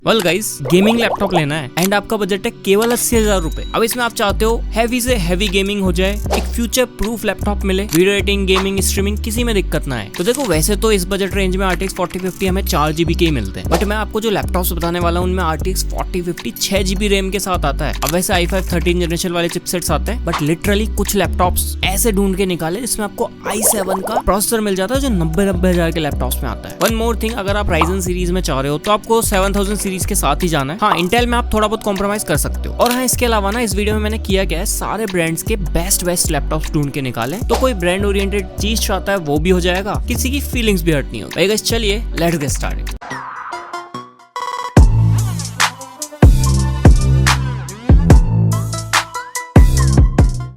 Well guys, gaming laptop लेना है and आपका बजट है केवल 80,000 रुपए। अब इसमें आप चाहते हो हैवी से हैवी गेमिंग हो जाए, एक फ्यूचर प्रूफ लैपटॉप मिले, वीडियो एडिटिंग, गेमिंग, स्ट्रीमिंग किसी में दिक्कत ना है। तो देखो, वैसे तो इस बजट रेंज में RTX 4050 हमें 4GB के ही मिलते हैं, बट मैं आपको जो लैपटॉप्स बताने वाला हूँ उनमें RTX 4050 6GB रैम के साथ आता है। अब वैसे i5 13 जनरेशन वाले चिपसेट्स आते हैं, बट लिटरली कुछ लैपटॉप्स ऐसे ढूंढ के निकाले जिसमें आपको i7 का प्रोसेसर मिल जाता है जो 90,000 के लैपटॉप्स में आता है। वन मोर थिंग, अगर आप Ryzen सीरीज में चाह रहे हो तो आपको 7000 सीरीज के साथ ही जाना है। हाँ, इंटेल में आप थोड़ा बहुत कॉम्प्रोमाइज कर सकते हो। और हाँ, इसके अलावा ना इस वीडियो में मैंने किया क्या है, सारे ब्रांड्स के बेस्ट लैपटॉप्स ढूंढ के निकाले। तो कोई ब्रांड ओरिएंटेड चीज चाहता है वो भी हो जाएगा, किसी की फीलिंग्स भी हर्ट नहीं होगी। गाइस चलिए, लेट्स गेट स्टार्टेड।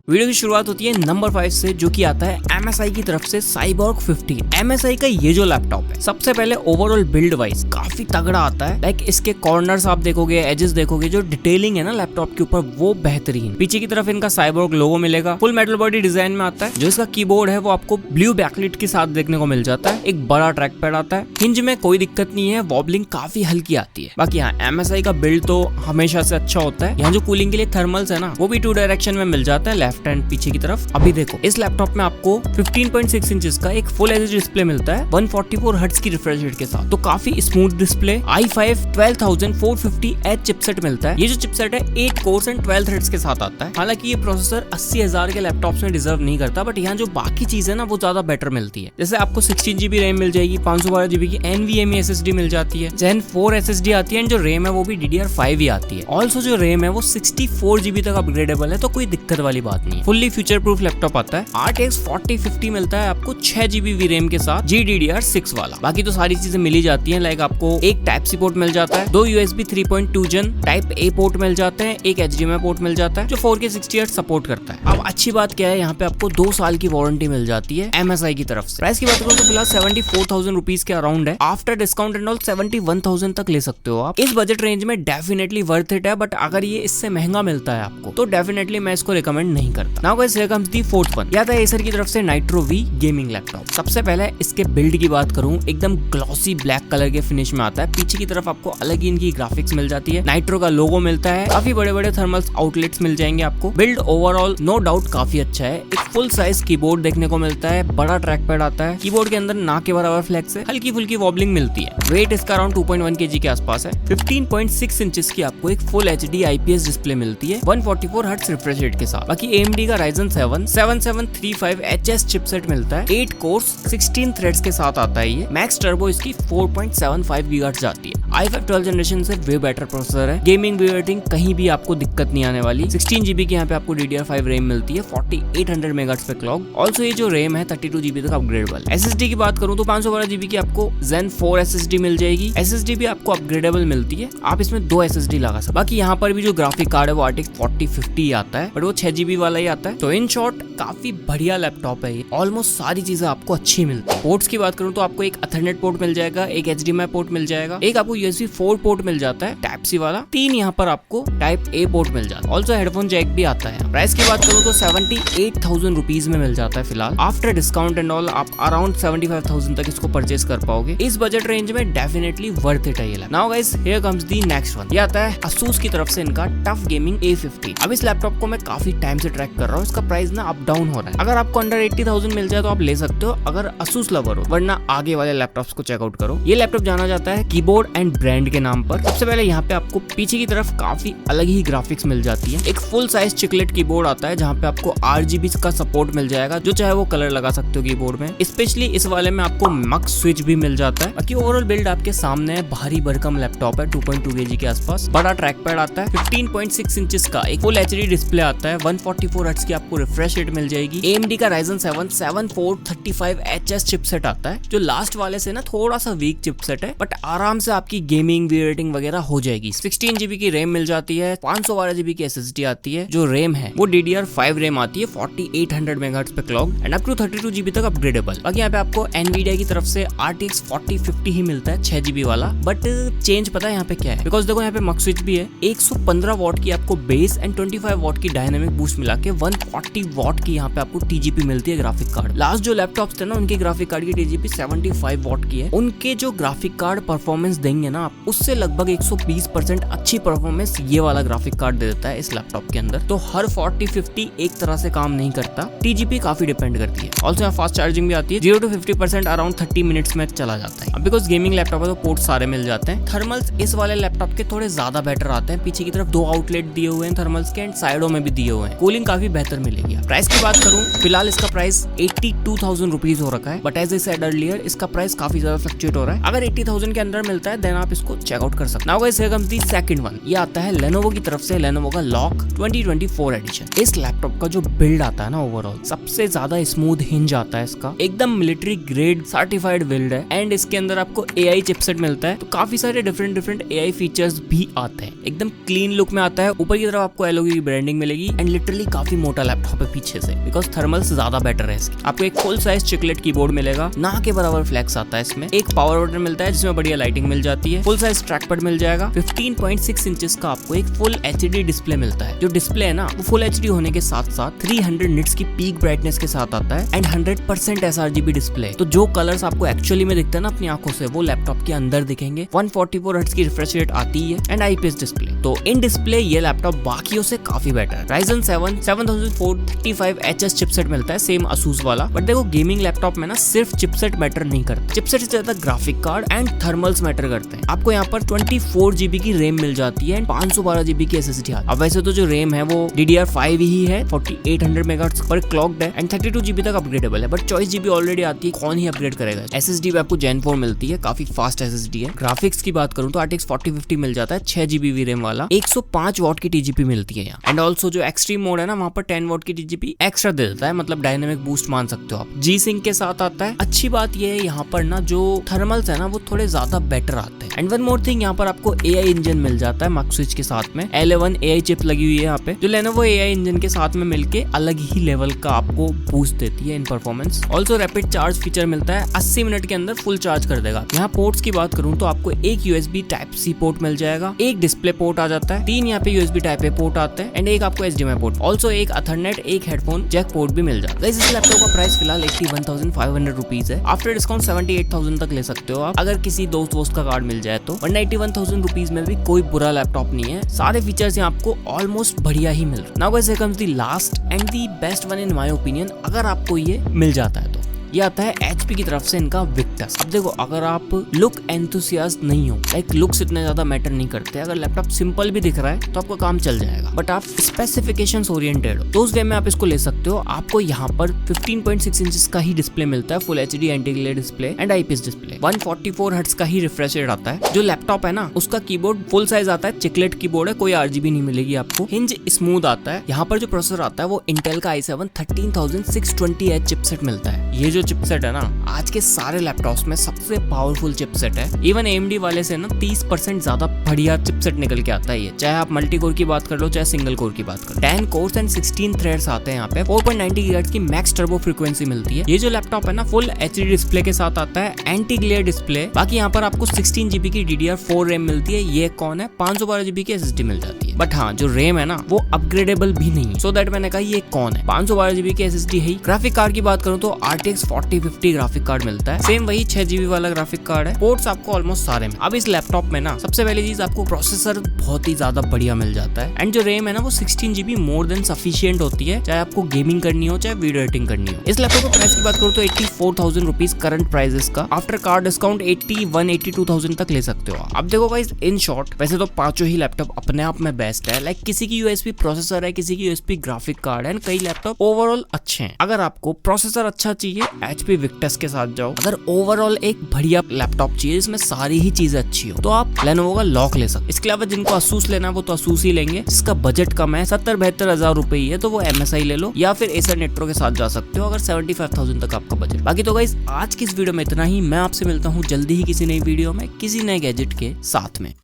वीडियो की शुरुआत होती है नंबर 5 से, जो कि आता है MSI की तरफ से साइबॉर्ग 15। MSI का ये जो लैपटॉप है, सबसे पहले ओवरऑल बिल्ड वाइज काफी तगड़ा आता है। लाइक इसके कॉर्नर्स आप देखोगे, एजेस देखोगे, जो डिटेलिंग है ना लैपटॉप के ऊपर वो बेहतरीन। पीछे की तरफ इनका साइबॉर्ग लोगो मिलेगा, फुल मेटल बॉडी डिजाइन में आता है। जो इसका कीबोर्ड है वो आपको ब्लू बैकलाइट के साथ देखने को मिल जाता है। एक बड़ा ट्रैक पैड आता है। हिंज में कोई दिक्कत नहीं है, वॉबलिंग काफी हल्की आती है। बाकी हाँ, MSI का बिल्ड तो हमेशा से अच्छा होता है। यहाँ जो कूलिंग के लिए थर्मल्स है ना, वो भी 2 डायरेक्शन में मिल जाता है, लेफ्ट एंड पीछे की तरफ। अभी देखो, इस लैपटॉप में आपको 15.6 इंचेस का एक फुल एचडी डिस्प्ले मिलता है 144 हर्ट्ज की रिफ्रेश रेट के साथ, तो काफी smooth display. i5 12450H chipset मिलता है। ये जो चिपसेट है 8 कोर्स एंड 12 थ्रेड्स के साथ आता है। हालांकि ये प्रोसेसर 80,000 के लैपटॉप्स में डिजर्व नहीं करता, बट यहाँ जो बाकी चीज है ना वो ज्यादा बेटर मिलती है। जैसे आपको 16GB रैम मिल जाएगी, 512GB की NVMe SSD मिल जाती है, Gen 4 SSD आती है, एंड जो रैम है वो भी DDR5 ही आती है। ऑल्सो जो रैम है वो 64GB तक अपग्रेडेबल है, तो कोई दिक्कत वाली बात नहीं है। फुल्ली फ्यूचर प्रूफ लैपटॉप आता है। RTX 4050 मिलता है आपको 6GB VRAM के साथ, GDDR6 वाला। बाकी तो सारी चीजें मिल ही जाती हैं। लाइक आपको एक Type-C पोर्ट मिल जाता है, 2 USB 3.2 Gen Type-A पोर्ट मिल जाते हैं, एक HDMI पोर्ट मिल जाता है जो 4K 60Hz सपोर्ट करता है। अब अच्छी बात क्या है, यहाँ पे आपको 2 साल की वारंटी मिल जाती है MSI की तरफ से। प्राइस की बात करूँ तो फिलहाल 74,000 रुपीज के अराउंड है। आफ्टर डिस्काउंट एंड ऑल 71,000 तक ले सकते हो आप। इस बजट रेंज में डेफिनेटली वर्थ इट है, बट अगर ये इससे महंगा मिलता है आपको तो डेफिनेटली मैं इसको रिकमेंड नहीं करता। Now guys, here comes the fourth one. यह था एसर की तरफ से नाइट्रो V गेमिंग लैपटॉप। सबसे पहले इसके बिल्ड की बात करूं, एकदम ग्लॉसी ब्लैक कलर के फिनिश में आता है। पीछे की तरफ आपको अलग ही इनकी ग्राफिक्स मिल जाती है, नाइट्रो का लोगो मिलता है, काफी बड़े बड़े थर्मल्स आउटलेट्स मिल जाएंगे आपको। बिल्ड ओवरऑल नो डाउट काफी अच्छा है। एक फुल साइज कीबोर्ड देखने को मिलता है, बड़ा ट्रैक पैड आता है। कीबोर्ड के अंदर ना के बराबर फ्लेक्स है, हल्की फुल्की वॉबलिंग मिलती है। वेट इसका अराउंड 2.1 kg के आसपास है। 15.6 इंचेस की आपको एक फुल HD IPS डिस्प्ले मिलती है 144 हर्ट्ज रिफ्रेश रेट के साथ। बाकी AMD का Ryzen 7 7735HS चिपसेट मिलता है, 8 कोर्स 16 थ्रेड्स के साथ आता है। ये मैक्स टर्बो इसकी 4.75 GHz जाती है। i5 12 जनरेशन से वे बेटर प्रोसेसर है। गेमिंग वीडियो एडिटिंग कहीं भी आपको दिक्कत नहीं आने वाली। 16GB की यहाँ पे आपको DDR5 रैम मिलती है, 4800 MHz पे क्लॉक। ऑल्सो ये जो रैम है 32GB तक अपग्रेडेबल। SSD की बात करूँ तो 512GB की आपको Zen 4 SSD मिल जाएगी। SSD भी आपको अपग्रेडेबल मिलती है, आप इसमें 2 SSD लगा सकते। बाकी यहाँ पर भी जो ग्राफिक कार्ड है वो RTX 4050 आता है, बट वो 6GB वाला ही आता है। तो इन शॉर्ट काफी बढ़िया लैपटॉप है ये। ऑलमोस्ट सारी चीजें आपको अच्छी मिलती है। पोर्ट्स की बात करूं तो आपको एक Ethernet पोर्ट मिल जाएगा, एक HDMI पोर्ट मिल जाएगा, एक आपको USB 4 पोर्ट मिल जाता है Type-C वाला, 3 यहाँ पर आपको Type-A पोर्ट मिल जाता है। ऑल्सो हेडफोन जैक भी आता है। प्राइस की बात करूं तो 78,000 रुपीज में मिल जाता है फिलहाल। आफ्टर डिस्काउंट एंड ऑल आप अराउंड 75,000 तक इसको परचेस कर पाओगे। इस बजट रेंज में डेफिनेटली वर्थ इट है ये। Now guys, here comes the next one. ये आता है Asus की तरफ से इनका टफ गेमिंग A50। अब इस लैपटॉप को मैं काफी टाइम से ट्रैक कर रहा हूँ। इसका प्राइस ना अप डाउन हो रहा है। अगर आपको अंडर 80,000 मिल जाए तो आप ले सकते हो अगर Asus लवर हो, वरना आगे वाले लैपटॉप्स को चेकआउट करो। ये लैपटॉप जाना जाता है कीबोर्ड एंड ब्रांड के नाम पर। सबसे पहले यहाँ पे आपको पीछे की तरफ काफी अलग ही ग्राफिक्स मिल जाती है। एक फुल साइज चिकलेट कीबोर्ड आता है जहाँ पे आपको RGB का सपोर्ट मिल जाएगा, जो चाहे वो कलर लगा सकते हो कीबोर्ड में। स्पेशली इस वाले में आपको मक्स स्विच भी मिल जाता है। बाकी ओवरऑल बिल्ड आपके सामने है, भारी भरकम लैपटॉप है, 2.2 kg के आसपास। बड़ा ट्रैक पैड आता है, 15.6 इंचेस का एक फुल HD डिस्प्ले आता है, 144 हर्ट्ज की आपको रिफ्रेश रेट मिल जाएगी। AMD का Ryzen 7 7435HS चिपसेट आता है, जो लास्ट वाले से ना थोड़ा सा वीक चिपसेट है, बट आराम से आपकी गेमिंग वीडियो एडिटिंग वगैरह हो जाएगी। 16GB की रैम मिल जाती है, 512GB की SSD आती है। जो रैम है वो DDR5 रैम आती है, 4800 MHz पे clock and up to 32GB तक अपग्रेडेबल। बाकी यहाँ पे आपको Nvidia की तरफ से RTX 4050 ही मिलता है, 6GB वाला। बट चेंज पता है यहाँ पे क्या है, बिकॉज देखो यहाँ पे मक स्विच भी है, 115 वॉट की आपको बेस एंड 25 वॉट की डायनेमिक बूस्ट मिला के 140 वॉट की यहाँ पे आपको TGP मिलती है ग्राफिक कार्ड। लास्ट जो लैपटॉप्स थे ना उनके ग्राफिक कार्ड की TGP 75 वॉट की है। उनके जो ग्राफिक कार्ड परफॉर्मेंस देंगे देखेंगे ना आप, उससे लगभग 120% अच्छी परफॉर्मेंस ये वाला ग्राफिक कार्ड दे देता है इस लैपटॉप के अंदर। तो हर 4050 एक तरह से काम नहीं करता, TGP काफी डिपेंड करती है। ऑल्सो यहाँ फास्ट चार्जिंग भी आती है, 0 to 50% अराउंड 30 मिनट्स में चला जाता है। अब बिकॉज गेमिंग लैपटॉप है तो पोर्ट सारे मिल जाते हैं। थर्मल्स इस वाले लैपटॉप के थोड़े ज्यादा बेटर आते हैं, पीछे की तरफ 2 आउटलेट दिए हुए हैं थर्मल्स के, एंड साइडों में भी दिए हुए हैं। कूलिंग काफी बेहतर मिलेगी। प्राइस की बात करूं, फिलहाल इसका प्राइस 82,000 रुपीज हो रखा है, but as I said earlier इसका प्राइस काफी ज्यादा फ्लक्चुएट हो रहा है। अगर 80,000 के अंदर मिलता है देन आप इसको चेकआउट कर सकते हैं। Now guys here comes the second one. ये आता है लेनोवो की तरफ से, लेनोवो का लॉक 2024 एडिशन। इस लैपटॉप का जो बिल्ड आता है ना ओवरऑल सबसे ज्यादा स्मूथ हिंज आता है इसका, एकदम मिलिट्री ग्रेड सर्टिफाइड बिल्ड है, एंड इसके अंदर आपको AI चिपसेट मिलता है। तो काफी सारे डिफरेंट AI फीचर्स भी आते हैं, एकदम क्लीन लुक में आता है। ऊपर की तरफ आपको LOG की ब्रांडिंग मिलेगी, एंड लिटरली काफी मोटा लैपटॉप है पीछे से, बिकॉज थर्मल्स ज्यादा बेटर है इसकी। आपको एक फुल साइज चिकलेट कीबोर्ड मिलेगा, ना के बराबर फ्लैक्स आता है इसमें। एक पावर बटन मिलता है जिसमें बढ़िया लाइटिंग मिल जाती है, फुल साइज ट्रैक पैड मिल जाएगा। 15.6 इंचेस का आपको एक फुल HD डिस्प्ले मिलता है। जो डिस्प्ले है ना वो फुल HD होने के साथ साथ 300 निट्स की पीक ब्राइटनेस के साथ आता है, एंड 100% sRGB डिस्प्ले। तो जो कलर्स आपको एक्चुअली में दिखते हैं ना अपनी आंखों से, वो लैपटॉप के अंदर दिखेंगे। 144 हर्ट्ज की रिफ्रेश रेट आती है, एंड IPS डिस्प्ले। तो इन डिस्प्ले ये लैपटॉप बाकियों से काफी बेटर है। Ryzen 7 7435HS चिपसेट मिलता है, सेम Asus वाला। बट देखो गेमिंग लैपटॉप में ना सिर्फ चिपसेट मैटर नहीं करता, चिपसेट से ज्यादा graphic card and thermals matter करते हैं। आपको यहाँ पर 24 GB की रैम मिल जाती है, एंड 512 GB की SSD। अब वैसे तो जो रैम है वो DDR5 ही है, 4800 मेगाहर्ट्ज पर क्लॉक्ड है, एंड 32 GB तक अपग्रेडेबल है, बट 24 GB ऑलरेडी आती है, कौन ही अपग्रेड करेगा। SSD पे आपको Gen 4 मिलती है, काफी फास्ट SSD है। ग्राफिक्स की बात करूं तो RTX 4050 मिल जाता है, 6 GB VRAM वाला, 105 वॉट की TGP मिलती है यहाँ। एंड ऑल्सो जो एक्सट्रीम मोड है ना वहाँ पर 10 वॉट की TGP एक्स्ट्रा दे देता है, मतलब डायनेमिक बूस्ट मान सकते हो आप। G-Sync के साथ आता है। अच्छी बात ये है यहाँ पर ना जो थर्मल्स है ना वो थोड़े ज्यादा बेटर आते हैं। एंड वन मोर थिंग, यहाँ पर आपको AI इंजन मिल जाता है मैक स्विच के साथ में। L11 AI चिप लगी हुई है यहाँ पे, जो Lenovo AI इंजन के साथ में मिलके अलग ही लेवल का आपको बूस्ट देती है इन performance. Also rapid charge feature मिलता है, 80 मिनट के अंदर फुल चार्ज कर देगा। यहाँ पोर्ट्स की बात करूँ तो आपको एक USB Type-C पोर्ट मिल जाएगा, एक डिस्प्ले पोर्ट आ जाता है, 3 यहाँ पे USB Type-A पोर्ट आते हैं, एंड एक आपको HDMI पोर्ट, ऑल्सो एक Ethernet, एक हेडफोन जैक पोर्ट भी मिल जाता है। इस लैपटॉप का प्राइस फिलहाल 81,500 रुपीज है। आफ्टर डिस्काउंट 78,000 तक ले सकते हो आप, अगर किसी दोस्त का कार्ड मिल जाए तो। 81,000 रुपीज में भी कोई बुरा लैपटॉप नहीं है, सारे फीचर्स यहाँ आपको ऑलमोस्ट बढ़िया ही मिल रहे हैं। Now guys here comes the last and the best one in my opinion, अगर आपको ये मिल जाता है तो। ये आता है HP की तरफ से इनका विक्टस। अब देखो अगर आप लुक एंथुसियास्ट नहीं हो, लाइक लुक्स इतने ज्यादा मैटर नहीं करते, अगर लैपटॉप सिंपल भी दिख रहा है तो आपका काम चल जाएगा, बट आप स्पेसिफिकेशंस ओरिएंटेड हो तो उस वे में आप इसको ले सकते हो। आपको यहाँ पर 15.6 इंचेस का ही डिस्प्ले मिलता है, full HD anti glare display and IPS display. 144 hertz का ही रिफ्रेश रेट आता है। जो लैपटॉप है ना उसका कीबोर्ड फुल साइज आता है, चिकलेट कीबोर्ड है, कोई RGB नहीं मिलेगी आपको। हिंज स्मूथ आता है। यहाँ पर जो प्रोसेसर आता है वो इंटेल का i7 13620H चिपसेट मिलता है। ये जो चिपसेट है ना आज के सारे लैपटॉप्स में सबसे पावरफुल चिपसेट है। इवन AMD वाले से ना 30% ज्यादा बढ़िया चिपसेट निकल के आता है ये, चाहे आप मल्टी कोर की बात कर लो चाहे सिंगल कोर की बात कर लो। 10 कोर्स एंड 16 थ्रेड्स आते हैं यहाँ पे। 4.90 GHz की मैक्स टर्बो फ्रीक्वेंसी मिलती है। ये जो लैपटॉप है ना फुल HD डिस्प्ले के साथ आता है, एंटी ग्लेयर डिस्प्ले। बाकी यहाँ पर आपको 16 GB की DDR4 रैम मिलती है। ये कौन है 512 GB की SSD मिल जाती है। बट हाँ जो रैम है ना वो अपग्रेडेबल भी नहीं है, सो दैट मैंने कहा ये कौन है 512 GB की SSD है। ग्राफिक कार्ड की बात करूँ तो RTX 4050 ग्राफिक कार्ड मिलता है, सेम वही 6 GB वाला ग्राफिक कार्ड है। पोर्ट्स आपको ऑलमोस्ट सारे में। अब इस लैपटॉप में ना सबसे पहली चीज आपको प्रोसेसर बहुत ही ज्यादा बढ़िया मिल जाता है, एंड जो रैम है ना वो 16 GB मोर देन सफिशिएंट होती है, चाहे आपको गेमिंग करनी हो चाहे वीडियो एडिटिंग करनी हो। इस लैपटॉप को प्राइस की बात करूँ तो 84,000 रुपीज करंट प्राइस का। आफ्टर कार्ड डिस्काउंट 81-82,000 तक ले सकते हो। अब देखो गाइस इन शॉर्ट वैसे तो पांचों ही लैपटॉप अपने आप में बेस्ट है, लाइक किसी की USB प्रोसेसर है, किसी की USB ग्राफिक कार्ड है, एंड कई लैपटॉप ओवरऑल अच्छे हैं। अगर आपको प्रोसेसर अच्छा चाहिए HP विक्टस के साथ जाओ, अगर ओवरऑल एक बढ़िया लैपटॉप चाहिए जिसमें सारी ही चीजें अच्छी हो तो आप Lenovo का लॉक ले सकते। इसके अलावा जिनको Asus लेना है वो तो Asus ही लेंगे, जिसका बजट कम है 70-72 हजार रुपए ही है तो वो MSI ले लो, या फिर Acer Nitro के साथ जा सकते हो अगर 75,000 तक आपका बजट। बाकी तो गाइस आज की इस वीडियो में इतना ही। मैं आपसे मिलता हूँ जल्दी ही किसी नई वीडियो में किसी नए गैजेट के साथ में।